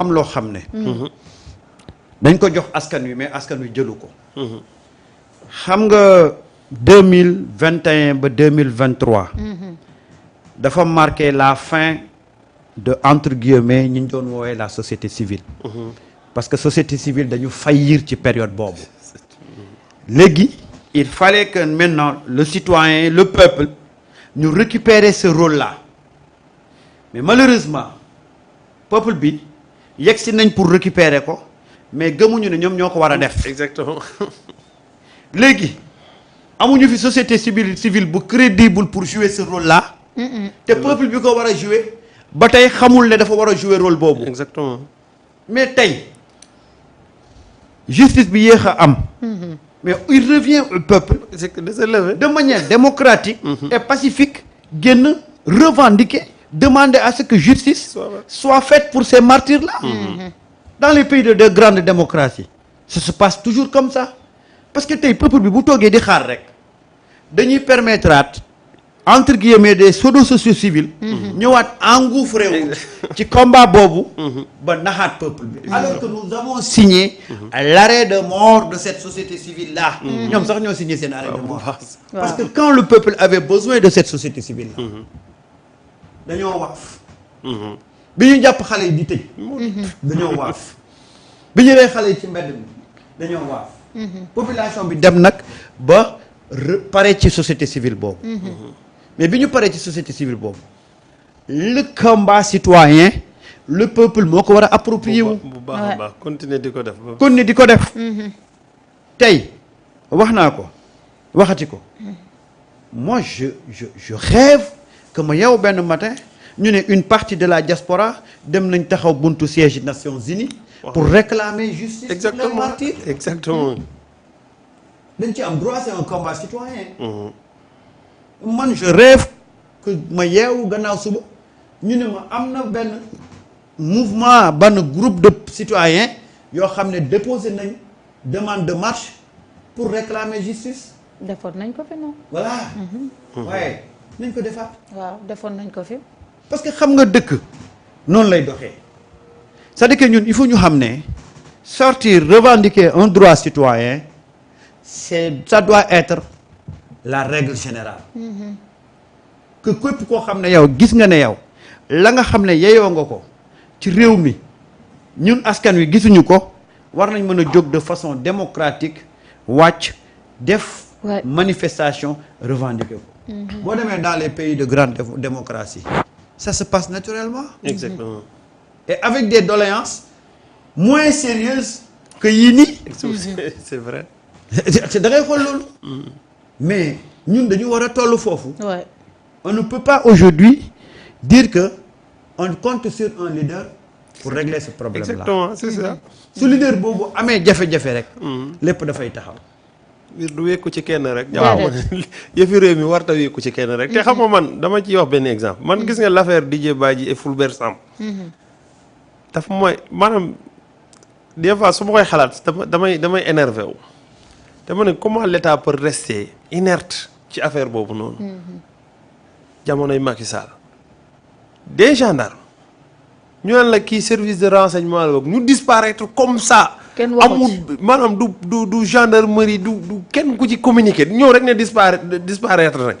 am loo xam ne. dañ ko jox askan wi mais askan wi jëlu ko. xam nga 2021 ba 2023. dafa marqué la fin de entre guillemets ñi ñu doon woowee la société civile. parce que société civile dañu faillir ci période boobu. léegi il fallait que maintenant le citoyen le peuple ñu récupérer ce rôle-là mais malheureusement peuple bi yegsi nañ pour récupérer ko mais gëmuñu ne ñoom ñoo ko war a def. exactement. léegi amuñu fi société civile bu crédible pour jouer ce rôle-là. te peuple bi ko war a jouer ba tey xamul ne dafa war a jouer rôle boobu. exactement. mais tey justice bi yéex a am. mais il revient au peuple. c'est que de se lever. de manière démocratique. et pacifique génn revendiquer demander à ce que justice soit faite pour ces martyrs-là. dans les pays de grande démocratie ça se passe toujours comme ça parce que tey peuple bi bu toogee di xaar rek dañuy permettre entre guillemets des pseudo-sociétés civiles ñëwaat engouffré wu ci combat boobu ba naxaat peuple bi alors que nous avons signé l'arrêt de mort de cette société civile là ñoom sax ñoo signé seen arrêt de mort parce que quand le peuple avait besoin de cette société civile là dañoo waaf bi ñu jàpp xale yi di tëj dañoo waaf bi ñu rey xale yi ci mbedd mi dañoo waaf population bi dem nag ba pare ci société civile boobu mais bi ñu paree ci société civile boobu le combat citoyen le peuple moo ko war a approprier wu bu baax a baax continuer di ko def. continuer di ko def tey wax naa ko waxati ko moi je rêve que ma yow benn matin ñu ne une partie de la diaspora dem nañ taxaw buntu siège Nations Unies pour réclamer justice pour les martyrs. exactement. dañ ci am droit c'est un combat citoyen. man je rêve que ma yeewu gannaaw suba ñu ne ma am na benn mouvement benn groupe de citoyens yoo xam ne déposé nañ demande de marche pour réclamer justice. defoon nañ ko fi noonu. voilà. waaye nañ ko defaat. waaw defoon nañ ko fi. parce que xam nga dëkk noonu lay doxee c'est-à-dire que ñun il faut ñu xam ne sortir revendiquer un droit citoyen ça doit être la règle générale. que képp koo xam ne yow gis nga ne yow la nga xam ne yeyoo nga ko ci réew mi ñun askan wi gisuñu ko war nañ mën a jóg de façon démocratique wàcc def. manifestation revendiquer ko. boo demee dans les pays de grande démocratie. ça se passe naturellement. exactement. et avec des doléances moins sérieuses que yii nii. c'est vrai. da ngay xool loolu. mais ñun dañu war a toll foofu. on ne peut pas aujourd'hui dire que on compte sur un leader pour régler ce problème là. exactement c'est ça. su leader boobu amee jafe-jafe rek. lépp dafay taxaw. du wékku ci kenn rek. waaw yëfi réew mi warta wékku ci kenn rek. te xam nga man dama ciy wax benn exemple man gis nga l'affaire Didier Badji et Fulbert Sambou. dafa mooy maanaam des fois su ma koy xalaat damay énervé wu. dama ne comment l'État peut rester inerte ci affaire boobu noonu. jamonoy Macky Sall. des gendarmes ñu naan la kii service de renseignement la ñu disparaître comme ça. amul maanaam du gendarmerie du kenn ku ci communiquer ñëw rek ne disparaître rek.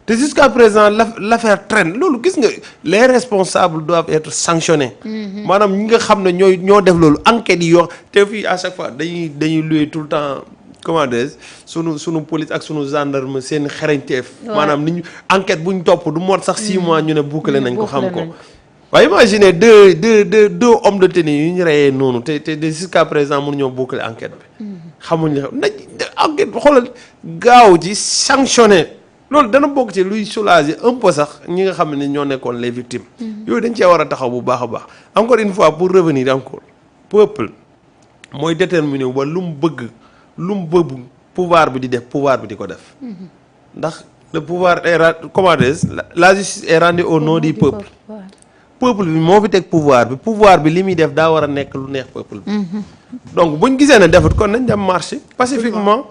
te jusqu'à présent l'affaire traîne loolu gis nga les responsables doivent être sanctionnés. maanaam ñi nga xam ne ñoo def loolu enquêtes yi yoo te fii à chaque fois dañuy louer tout le temps comment dire sunu police ak sunu gendarme seen xarañteef. maanaam ni ñu enquête bu ñu topp du mot sax 6 mois ñu ne boucler nañ ko xam ko. waaye imaginez deux hommes de tenue yu ñu reyee noonu te jusqu'à présent mënuñoo boucler enquête bi. xamuñ ne nañ enquête xoolal gaaw ji sanctionné loolu dana bokk ci luy soulager un peu sax ñi nga xam ne ñoo nekkoon les victimes. yooyu dañ cee war a taxaw bu baax a baax encore une fois pour revenir encore peuple mooy déterminer ba lu mu bëgg pouvoir bi di def pouvoir bi di ko def. ndax le pouvoir est comment dire la justice est rendue au nom du peuple. peuple bi moo fi teg pouvoir bi li muy def daa war a nekk lu neex peuple bi. donc buñ gisee ne defut kon nañ dem marché pacifiquement.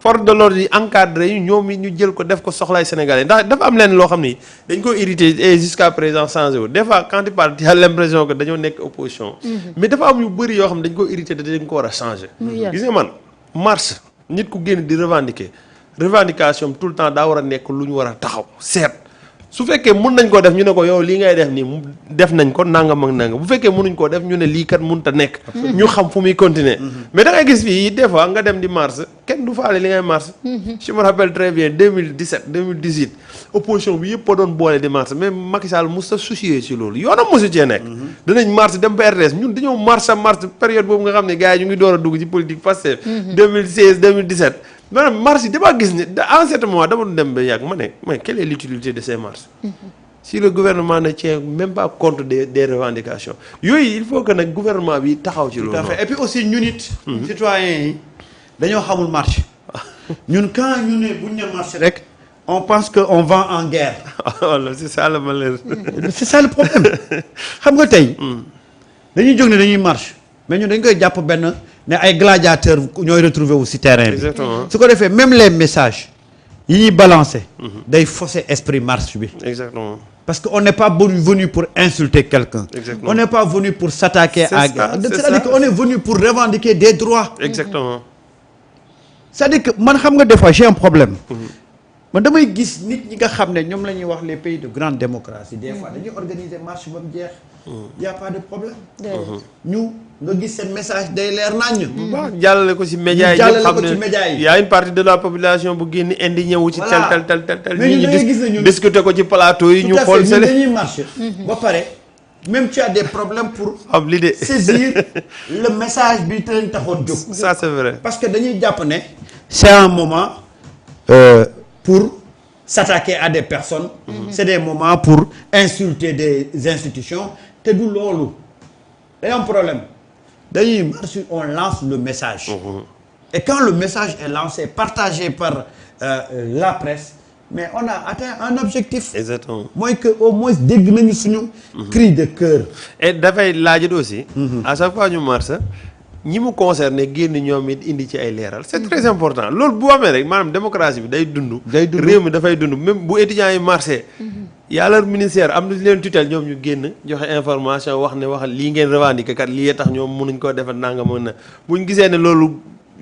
force de l'ordre yi encadré yu ñoom it ñu jël ko def ko soxlaay sénégalais ndax dafa am leen loo xam ni dañ ko irrité et jusqu'à présent changé wu des fois quand tu parles tu as l'impression que dañoo nekk opposition mais dafa am yu bëri yoo xam ne dañ ko irrité te dañ ko war a changer gis nga man marche nit ku génn di revendiquer revendication tout le temps daa war a nekk lu ñu war a taxaw seet su fekkee mun nañ koo def ñu ne ko yow lii ngay def nii def nañ ko nangam ak nangam bu fekkee munuñ koo def ñu ne lii kat mënut a nekk. ñu xam fu muy continuer. mais da ngay gis fii des fois nga dem di marche kenn du faale li ngay marche. je me rappelle très bien 2017 2018 opposition bi yëpp a doon boole di marche mais Macky Sall mos a soucier ci loolu yoonam mosu cee nekk. danañ marche dem ba RTS ñun dañoo marche période boobu nga xam ne gars yi ñu ngi door a dugg ci politique Pastef 2016 2017. maanaam marche yi damaa gis ne à un certain moment dama dem ba yàgg ma ne mais quelle est l'utilité de ces marches si le gouvernement ne tient même pas compte des revendications yooyu il faut que nag gouvernement bi taxaw ci loolu. tout à fait et puis aussi ñun it. citoyens yi dañoo xamul marche. ñun quand ñu ne buñ ne marche rek on pense que on vend en guerre. voilà c'est ça le malheur. c'est ça le problème xam nga tey. dañuy jóg ne dañuy marche mais ñun dañ koy jàpp benn. ne ay gladiateurs ñooy retrouver wu ci terrain bi. exactement su ko defee même les messages yi ñuy balancer. day fausser esprit marche bi. exactement parce que on n'est pas venu pour insulter quelqu'un. exactement on n'est pas venu pour s'attaquer à. c'est-à-dire que on est venu pour revendiquer des droits. exactement. c'est-à-dire que man xam nga des fois j'ai un problème. man damay gis nit ñi nga xam ne ñoom la ñuy wax les pays de grande démocratie des fois dañuy organiser marche ba mu jeex. y a pas de problème. ñu nga gis seen message day leer naññ. waaw jàllale ko ci médias yi ñëpp xam ne y a une partie de la population bu génn indigné wu ci tel. mais ñun da ngay gis ne ñun discuter ko ci plateau yi. ñu xool ñun dañuy marché. ba pare même tu as des problèmes pour. am l'idée saisir le message bi te leen taxoon jóg. ça c'est vrai. parce que dañuy jàpp ne. c'est un moment. pour s'attaquer à des personnes. C'est des moments pour insulter des institutions te du loolu day am problème dañuy marche on lance le message. Et quand le message est lancé partagé par la presse mais on a atteint un objectif. exactement mooy que au moins dégg nañu suñu. cri de cœur. et dafay laajit aussi. à chaque fois ñu marche ñi mu concerné génn ñoom it indi ci ay leeral c'est très important loolu bu amee rek maanaam démocratie bi day dund. réew mi dafay dund même bu étudiants yi marché. y'a leur ministère am na leen tutelle ñoom ñu génn joxe information wax lii ngeen revendiquer kat lii tax ñoom mënuñ koo defal nanga mën na buñ gisee ne loolu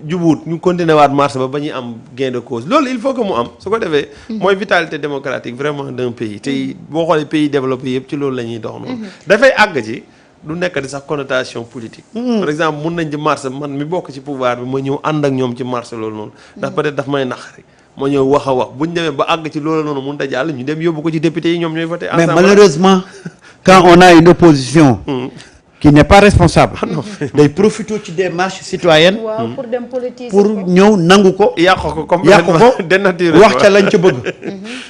jubuut ñu continuer waat marché ba ñu am gain de cause loolu il faut que mu am su ko defee. mooy vitalité démocratique vraiment d'un pays tey boo xoolee pays développé yëpp ci loolu la ñuy dox noonu. dafay àgg ci. du nekk di sax connotation politique. par exemple mun nañ ci marché man mi bokk ci pouvoir bi ma ñëw ànd ak ñoom ci marché loolu noonu. ndax peut-être daf may naqari ma ñëw wax a wax buñ demee ba àgg ci loolu noonu mun ta jàll ñu dem yóbbu ko ci député yi ñoom ñooy voté. mais malheureusement quand on a une opposition. qui n'est pas responsable. day profité ci des marches citoyennes. waaw pour dem politiser pour ñëw nangu ko. yàq ko complètement dénaturé wax ca lañ ca bëgg.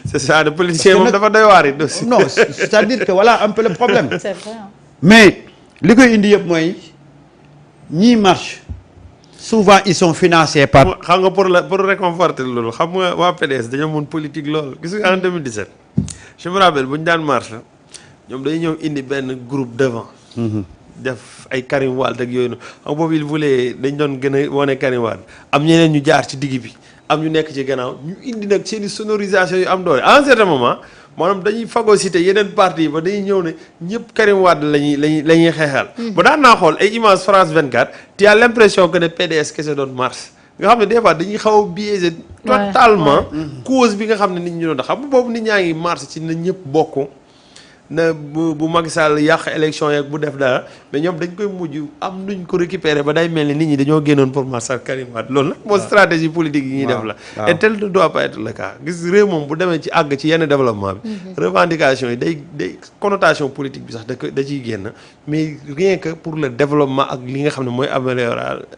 c'est ça le politicien moom dafa doy waar it aussi. non c'est-à-dire que voilà un peu le problème. c'est vrai. mais li koy indi yëpp mooy ñii marche souvent ils sont financés par. xam nga pour réconforter loolu xam nga waa PDS dañoo mën politique loolu gis nga en 2017 je me rappelle bu ñu daan marche ñoom dañuy ñëw indi benn groupe devant. def ay Karim Wade ak yooyu noonu xam nga boobu il voulait dañ doon gën a wane Karim Wade am ñeneen ñu jaar ci digg bi am ñu nekk ci gannaaw ñu indi nag seeni sonorisation yu am doole à un certain moment. maanaam dañuy phagocyté yeneen parti yi ba dañuy ñëw ne ñëpp Karim Wade la ñuy xeexal. ba daan naa xool ay images France 24 tu as l'impression que ne PDS kese doon marche nga xam ne des fois dañuy xaw a biaisé totalement cause bi nga xam ne nit ñi doon xam nga boobu nit ñaa ngi marche ci na ñëpp bokk na bu Macky Sall yàq élection yeeg bu def dara mais ñoom dañ koy mujj am nuñ ko récupérer ba day mel ni nit ñi dañoo génnoon pour marcher Karim Wade loolu nag moo stratégie politique yi ñuy def la et tel ne doit pas être le cas gis réew moom bu demee ci àgg ci yenn développement bi revendication yi day connotation politique bi sax da ciy génn mais rien que pour le développement ak li nga xam ne mooy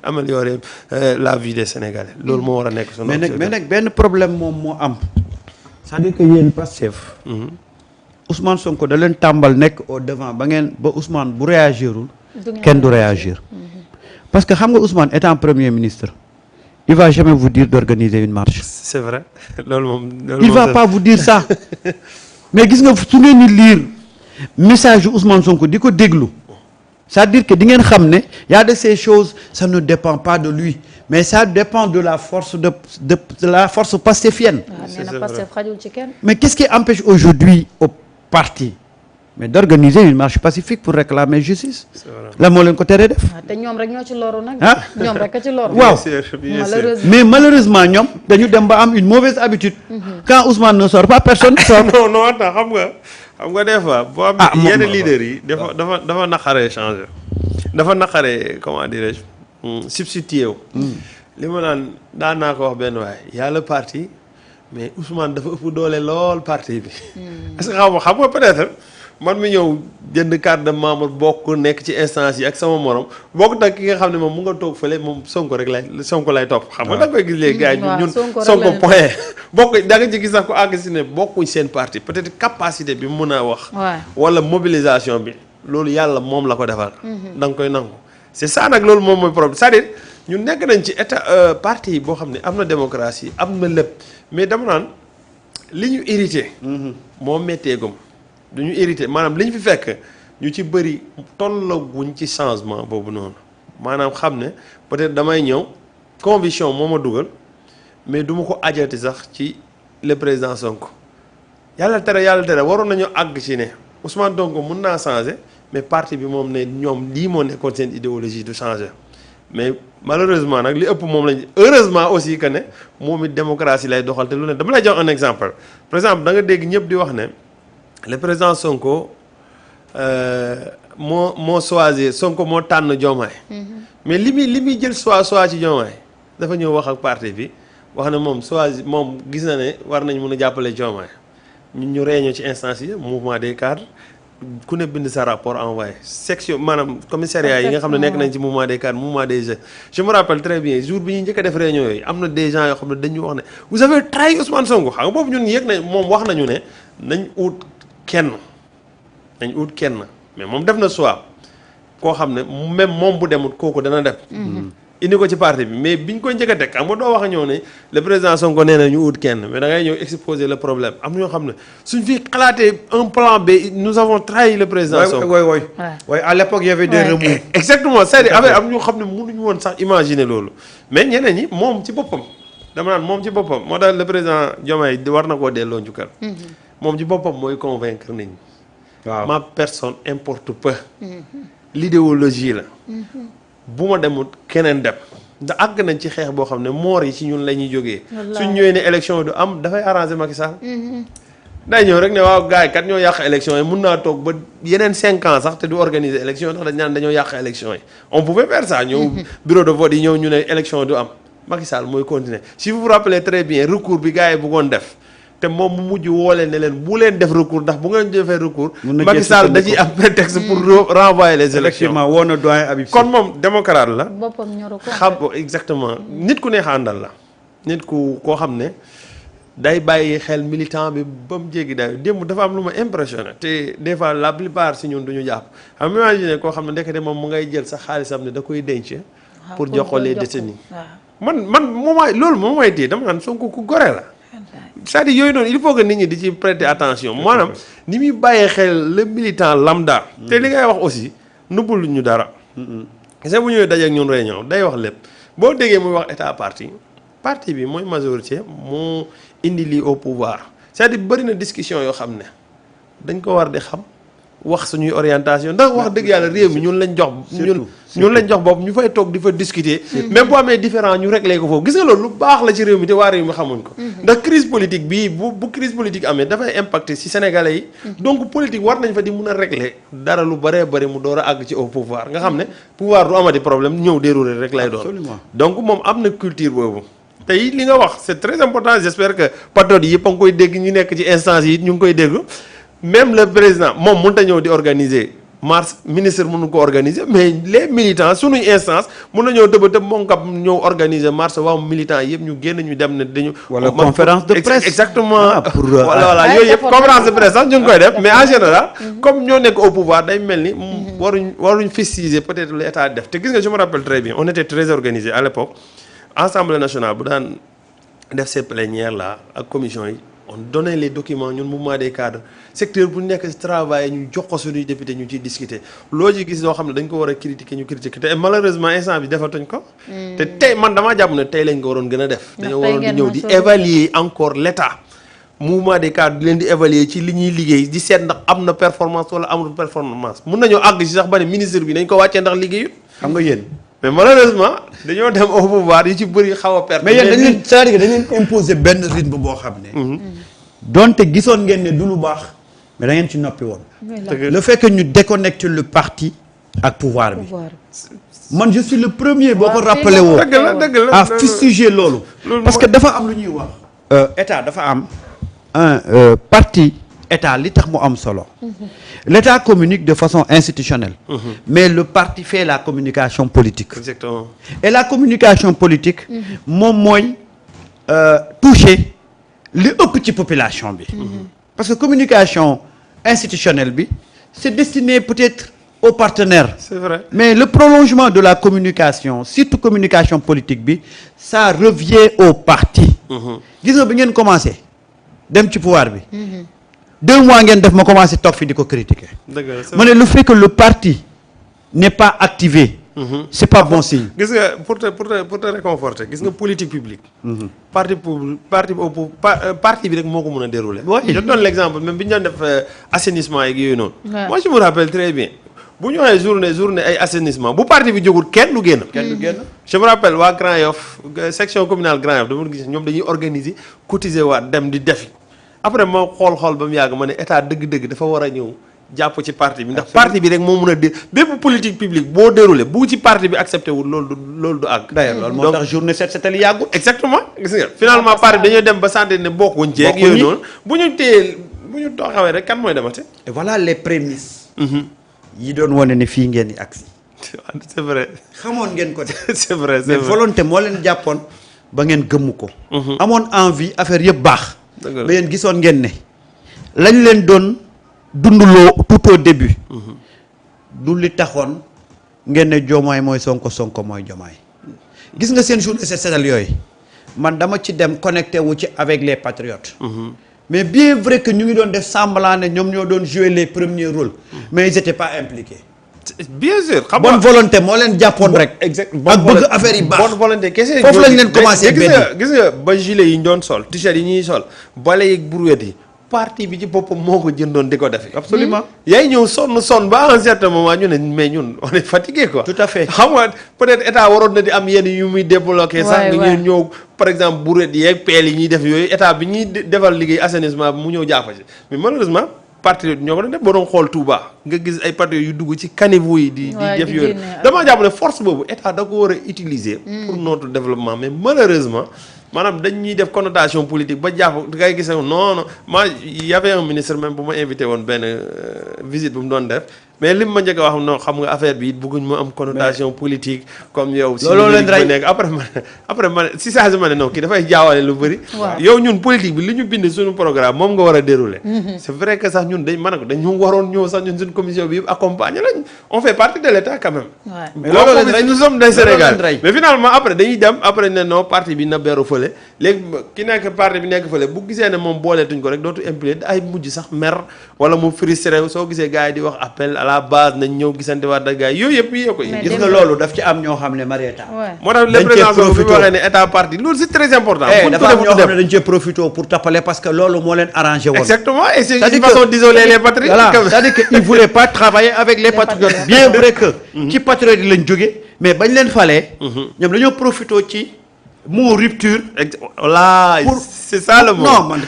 améliorer la vie des Sénégalais loolu moo war a nekk mais nag benn problème moom moo am c'est-à-dire que yéen Pastef Ousmane Sonko da leen tàmbal nekk au devant ba Ousmane bu réagirul kenn du réagir parce que xam nga Ousmane étant premier ministre il va jamais vous dire d'organiser une marche. c'est vrai loolu moom il va pas vous dire ça mais gis nga su ngeen di lire message yu Ousmane Sonko di ko déglu c'est-à-dire que di ngeen xam ne y a de ces choses ça ne dépend pas de lui mais ça dépend de la force de la force pastefienne. waaw nee na Pastef xajul ci kenn. Mais qu'est-ce qui empêche aujourd'hui au parti mais d'organiser une marche pacifique pour réclamer justice? La moo leen ko teree def. waaw te ñoom rek ñoo ci loru nag. ah ñoom rek a ci loru. waaw bien sûr. malheureusement. mais malheureusement ñoom dañu dem ba am une mauvaise habitude. Quand Ousmane ne sort pas personne sort. non attends xam nga des fois boo am yenn leaders yi dafa naqaree changer dafa naqaree comment dirais-je substituer wu li ma naan daan naa ko wax benn waay yàlla parti mais Ousmane dafa ëpp doole lool parti bi est-ce que xam nga peut-être man mi ñëw jënd carte de membre bokk nekk ci instance yi ak sama morom bokk nag ki nga xam ne moom mu nga toog fële moom Sonko lay topp xam nga da nga koy gis léegi gars yi ñun Sonko point bokk da nga ci gis sax ko àgg si ne bokkuñ seen parti peut-être capacité bi mën a wax wala mobilisation bi loolu yàlla moom la ko defal da nga koy nangu c'est ça nag loolu moom mooy problème c'est-à-dire ñun nekk nañ ci état parti yi boo xam ne am na démocratie am na lépp mais dama naan li ñu irrité moo métteegum duñu irrité maanaam li ñu fi fekk ñu ci bëri tollaguñ ci changement boobu noonu maanaam xam ne peut-être damay ñëw conviction moo ma dugal mais du ma ko ajati sax ci le président Sonko yàlla tere waroon nañu àgg ci ne Ousmane Sonko mun naa changer mais parti bi moom ne ñoom lii moo nekkoon seen idéologie du changer mais malheureusement nag li ëpp moom lañ heureusement aussi que ne moom it démocratie lay doxal te lu ne dama lay jox un exemple par exemple da nga dégg ñëpp di wax ne le président Sonko moo choisir Sonko moo tànn Diomaye mais li muy jël choix ci Diomaye dafa ñëw wax ak parti bi wax ne moom choisir moom gis na ne war nañ mun a jàppale Diomaye ñun ñu réunion ci instance yi mouvement des cadres ku ne bind sa rapport envoyé section maanaam commissariat yi nga xam ne nekk nañ ci mouvement des cadres mouvement des jeunes je me rappelle très bien jour bi ñuy njëkk a def réunion yooyu am na des gens yoo xam ne dañu wax ne vous avez trahi Ousmane Sonko xam nga boobu ñun yëg nañ moom wax nañu ne nañ ut kenn mais moom def na choix koo xam ne même moom bu demut kooku dana def indi ko ci parti bi mais biñ koy njëkk a teg xam nga doo wax a ñëw ne le président Sonko nee na ñu ut kenn mais da ngay ñëw exposer le problème am na ñoo xam ne suñ fi xalaatee un plan B nous avons trahi le président Sonko. oui à l'époque il y avait des remous. exactement c'est-à-dire affaire am ñoo xam ne mënuñu woon sax imaginer loolu mais ñeneen ñi moom ci boppam dama naan moom ci boppam moo tax le président Diomaye war na koo delloo njukkal moom ci boppam mooy convaincre nit ñi. waaw ma personne importe peu. L'idéologie la. bu ma demut keneen dem ndax àgg nañ ci xeex boo xam ne moor yi ci ñun la ñuy jógee. suñ ñëwee ne élection du am dafay arranger Macky Sall. day ñëw rek ne waaw gars yi kat ñoo yàq élection yi mun naa toog ba yeneen 5 ans sax te du organiser élection ndax dañ naan dañoo yàq élection yi on pouvait faire ça ñëw bureau de vote yi ñëw ñu ne élection du am Macky Sall mooy continuer si vous vous rappelez très bien recours bi gars yi bëggoon def. te moom mu mujj woo leen ne leen bu leen def recours ndax bu ngeen defee recours. Macky Sall da ciy am prétexte pour renvoyer les élections. effectivement woo na doyen Habib Sy. kon moom démocrate la. boppam ñoru ko xam exactement nit ku neex a àndal la. nit ku koo xam ne day bàyyi xel militant bi ba mu jéggi dayo démb dafa am lu ma impressionné te des fois la plupart si ñun du ñu jàpp xam nga imaginer koo xam ne ndekete moom mu ngay jël sa xaalisam ne da koy denc. pour jox ko les détenus. man loolu moom may téye dama naan Sonko ku gore la. c'est-à-dire yooyu noonu il faut que nit ñi di ci prêter attention maanaam ni muy bàyyee xel le militant lambda. te li ngay wax aussi nëbbul ñu dara. gis nga bu ñëwee dajeeg ñun réunion day wax lépp boo déggee muy wax état parti bi mooy majorité moo indi lii au pouvoir c'est-à-dire bëri na discussion yoo xam ne dañ ko war di xam wax suñuy orientation ndax wax dëgg yàlla réew mi ñun lañ jox. ñun lañ jox bopp ñu fay toog di fa discuter. même bu amee différent ñu réglé ko foofu gis nga loolu lu baax la ci réew mi te waa réew mi xamuñ ko. ndax crise politique bii bu crise politique amee dafay impacter ci sénégalais yi. donc politique war nañ fa di mun a régler dara lu bëree bëri mu door a àgg ci au pouvoir nga xam ne pouvoir du amati problème ñëw dérouler rek lay doon. donc moom am na culture boobu. tey li nga wax c'est très important j'espère que patriotes yi yëpp a ngi koy dégg ñu nekk ci instance yi ñu ngi koy dégg. même le président moom mënut a ñëw di organiser marche ministre mënu ko organiser mais les militants sunuy instance mën na ñëw tëb moom kap ñëw organiser marche waaw militants yëpp ñu génn ñu dem ne dañu. wala conférence de presse exactement. voilà yooyu yëpp conférence de presse sax ñu ngi koy def mais en général. comme ñoo nekk au pouvoir day mel ni. waruñ festiger peut-être lu état def te gis nga je me rappelle très bien on était très organisé à l'époque Assemblée nationale bu daan def ces plénières là ak commission yi. on donnait les documents ñun mouvement des cadres secteur bu nekk si travail ñu jox ko suñuy député ñu ciy discuter loo ci gis loo xam ne dañ ko war a critiquer ñu critiquer te malheureusement instant bi defatuñ ko. te tey man damaa jàpp ne tey lañ ko waroon gën a def. dañoo waroon di ñëw di évaluer encore l'État. mouvement des cadres di leen di évaluer ci li ñuy liggéey di seet ndax am na performance wala amul performance mun nañoo àgg si sax ba ne ministre bi nañ ko wàccee ndax liggéeyut. xam nga yéen. mais malheureusement dañoo dem au pouvoir yu ci bëri xaw a perte. mais yéen dañ leen c'est-à-dire dañ leen imposer benn rythme boo xam ne. donte gisoon ngeen ne du lu baax mais da ngeen ci noppi woon. le fait que ñu déconnecte le parti ak pouvoir bi. man je suis le premier boo ko rappelé woo. dëgg la à fustiger loolu. parce que dafa am lu ñuy wax. état dafa am un parti état li tax mu am solo. L'État communique de façon institutionnelle. Mais le parti fait la communication politique. Exactement. Et la communication politique. moom mooy toucher li ëpp ci population bi. parce que communication institutionnelle bi c'est destiné peut-être aux partenaires. C'est vrai. Mais le prolongement de la communication surtout communication politique bi ça revient au parti. gis nga bi ngeen commencé dem ci pouvoir bi. 2 mois ngeen def ma commencé toog fi di ko critiquer. ma ne le fait que le parti n'est pas activé. c'est pas bon signe. gis nga pour te réconforter gis nga politique publique. parti bi rek moo ko mën a dérouler. je donne l'exemple même bi ñu doon def assainissement yeeg yooyu noonu. moi je me rappelle très bien. bu ñu waxee journée ay assainissement bu parti bi jógul kenn du génn. je me rappelle waa Grand Yoff section communale Grand Yoff dama gis ñoom dañuy organiser cotiser waat dem di defi. après moo xool ba mu yàgg ma ne état dëgg-dëgg dafa war a ñëw jàpp ci parti bi ndax parti bi rek moo mën a dé bépp politique publique boo déroulé bu ci parti bi accepté wul loolu du àgg. d'ailleurs loolu moo tax journée set setal yàggut. exactement gis nga finalement parti bi dañoo dem ba santé ne bokkuñ ci ak yooyu noonu bu ñu taxawee rek kan mooy demate. et voilà les prémices. yi doon wane ne fii ngeen di agsi. c'est vrai. xamoon ngeen ko de. c'est vrai mais volonté moo leen jàppoon ba ngeen gëmmu ko. amoon envie affaire yëpp baax. ba yéen gisoon ngeen ne lañ leen doon dunduloo tout au début. du li taxoon ngeen ne Diomaye mooy Sonko mooy Diomaye. gis nga seen journée set setal yooyu man dama ci dem connecté wu ci avec les patriotes. mais bien vrai que ñu ngi doon def semblant ne ñoom ñoo doon jouer les premiers rôles. mais ils étaient pas impliqués. bien sûr xam bonne volonté moo leen jàppoon rek. ak bëgg affaire yi baax bonne volonté kese. foofu lañ leen commencé gis nga ba gilet yi ñu doon sol t-shirt yi ñuy sol bale yeeg brouette yi parti bi ci boppam moo ko jëndoon di ko defi. absolument yaay ñëw sonn ba à un certain moment ñu ne mais ñun on est fatigué quoi. tout à fait xam nga peut-être état waroon na di am yenn yu muy débloqué. sax nga ñëw par exemple brouette yeeg peel yi ñuy def yooyu état bi ñuy defal liggéey assainissement bi mu ñëw jàpp ci mais malheureusement. patriote ñoo ko doon def boo doon xool Touba nga gis ay patriotes yu dugg ci caniveau yi di def yooyu damaa jàpp ne force boobu état da ko war a utiliser pour notre développement mais malheureusement maanaam dañ ñuy def connotation politique ba jàpp ngay gis non y avait un ministre même bu ma invité woon benn visite bu mu doon def mais lim ma njëkk a wax non xam nga affaire bi it bëgguñ ma am connotation politique comme yow si nekk après ma si saa si ma ne non kii dafay jaawale lu bëri yow ñun politique bi li ñu bind suñu programme moom nga war a dérouler c'est vrai que sax ñun dañu waroon ñëw sax ñun suñu commission bi yëpp accompagner lañ on fait partie de l'état quand même mais loolu nous sommes des Sénégal mais finalement après dañuy dem après ne non parti bi na beeru fële léegi ki nekk parti bi nekk fële bu gisee ne moom booleetuñ ko rek dootu impliqué ay mujj sax mer wala mu frustré soo gisee gars yi di wax appel à la base nañ ñëw gisante waat ak gars yi yooyu yëpp yi ko gis nga loolu daf ci am ñoo xam ne Marieta moo tax le président bi mu waxee ne état parti loolu c'est très important dafa am ñoo xam ne dañ cee profité pour tappale parce que loolu moo leen arrangé woon exactement et c'est une façon d'isoler les patriotes voilà c'est-à-dire que ils voulaient pas travailler avec les patriotes bien vrai que ci patriotes yi lañ jóge mais bañ leen falee ñoom dañoo profité ci mot rupture. voilà c'est ça le mot. non man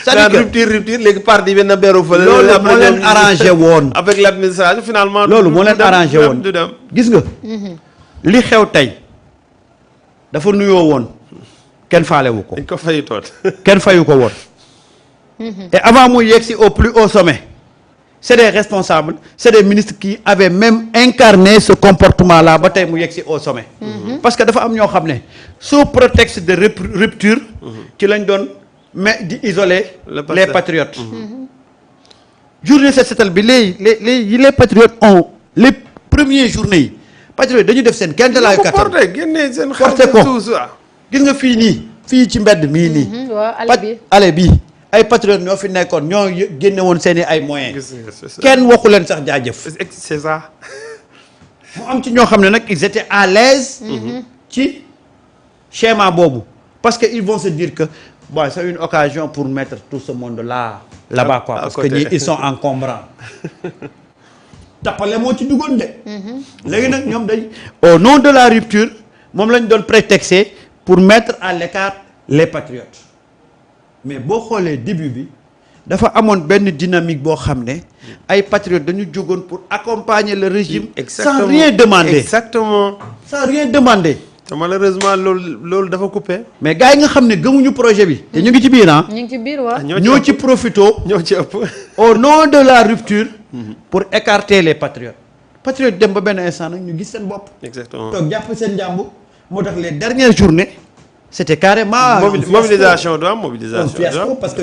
c'est-à-dire rupture léegi parti bi na beeru fële. loolu moo leen arrangé woon. avec l'administration finalement. loolu moo leen arrangé woon gis nga. li xew tey dafa nuyoo woon kenn faalewu ko. dañ ko fayu toot. kenn fayu ko woon. et avant muy yegg si au plus haut sommet. c'est des responsables c'est des ministres qui avaient même incarné ce comportement-là ba tey mu yegg si au sommet. parce que dafa am ñoo xam ne sous prétexte de rupture. ci lañ doon mais di isoler. les patriotes. journée set setal bi les patriotes ont les premières journées yi patriotes dañu def seen kenn dalaayu kattan génne seen porté ko gis nga fii nii fii ci mbedd mii nii. waaw ale bi ale bi ay patriotes ñoo fi nekkoon ñoo génne woon seen i ay moyens. gis nga c'est ça. kenn waxu leen sax jaajëf. c'est ça. mu am ci ñoo xam ne nag ils étaient à l'aise ci schéma boobu parce que ils vont se dire que bon c'est une occasion pour mettre tout ce monde là-bas quoi à parce que côté. ñi ils sont encombrants tappale moo ci duggoon de léegi nag ñoom dañ au nom de la rupture moom lañ doon prétexter pour mettre à l'écart les patriotes mais boo xoolee début bi dafa amoon benn dynamique boo xam ne ay patriotes dañu jógoon pour accompagner le régime sans rien demander exactement. sans rien demander te malheureusement loolu dafa coupé. mais gars yi nga xam ne gëmuñu projet bi te ñu ngi ci biir ah ñu ngi ci biir waa ñoo ci profito ñoo ci ëpp. au nom de la rupture pour écarter les patriotes patriotes dem ba benn instant nag ñu gis seen bopp exactement. toog jàpp seen jàmbur moo tax les dernières journées c'était carrément mobilisation du am mobilisation un du am. fiasco parce que